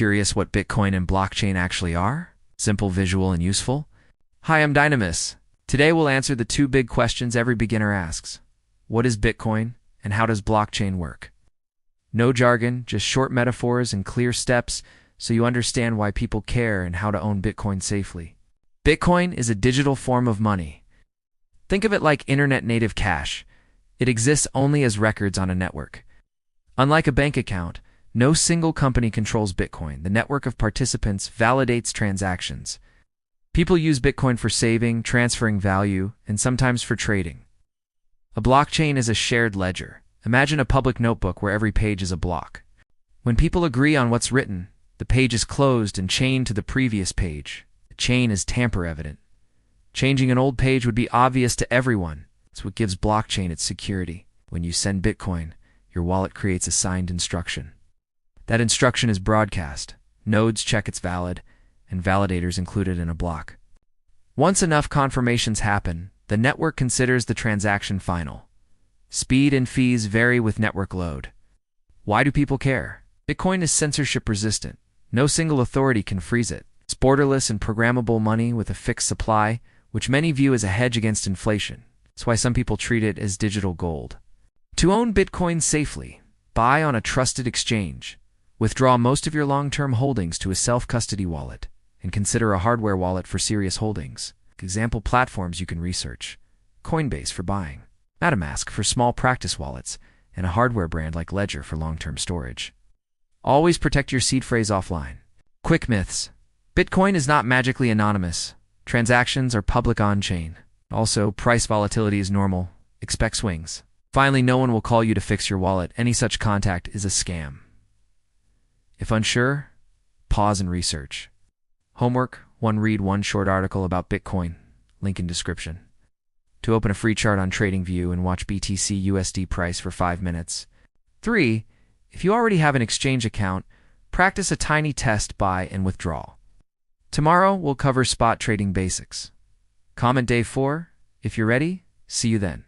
Curious what Bitcoin and blockchain actually are? Simple, visual, and useful? Hi, I'm Dynamis. Today we'll answer the two big questions every beginner asks. What is Bitcoin, and how does blockchain work? No jargon, just short metaphors and clear steps so you understand why people care and how to own Bitcoin safely. Bitcoin is a digital form of money. Think of it like internet-native cash. It exists only as records on a network. Unlike a bank account, no single company controls Bitcoin. The network of participants validates transactions. People use Bitcoin for saving, transferring value, and sometimes for trading. A blockchain is a shared ledger. Imagine a public notebook where every page is a block. When people agree on what's written, the page is closed and chained to the previous page. The chain is tamper-evident. Changing an old page would be obvious to everyone. It's what gives blockchain its security. When you send Bitcoin, your wallet creates a signed instruction. That instruction is broadcast. Nodes check it's valid, and validators included in a block. Once enough confirmations happen, the network considers the transaction final. Speed and fees vary with network load. Why do people care? Bitcoin is censorship resistant. No single authority can freeze it. It's borderless and programmable money with a fixed supply, which many view as a hedge against inflation. That's why some people treat it as digital gold. To own Bitcoin safely, buy on a trusted exchange. Withdraw most of your long-term holdings to a self-custody wallet, and consider a hardware wallet for serious holdings. Example platforms you can research: Coinbase for buying, MetaMask for small practice wallets, and a hardware brand like Ledger for long-term storage. Always protect your seed phrase offline. Quick myths. Bitcoin is not magically anonymous. Transactions are public on-chain. Also, price volatility is normal. Expect swings. Finally, no one will call you to fix your wallet. Any such contact is a scam. If unsure, pause and research. Homework: 1. Read one short article about Bitcoin. Link in description. 2. Open a free chart on TradingView and watch BTC USD price for 5 minutes. 3. If you already have an exchange account, practice a tiny test buy and withdrawal. Tomorrow we'll cover spot trading basics. Comment day 4. If you're ready, see you then.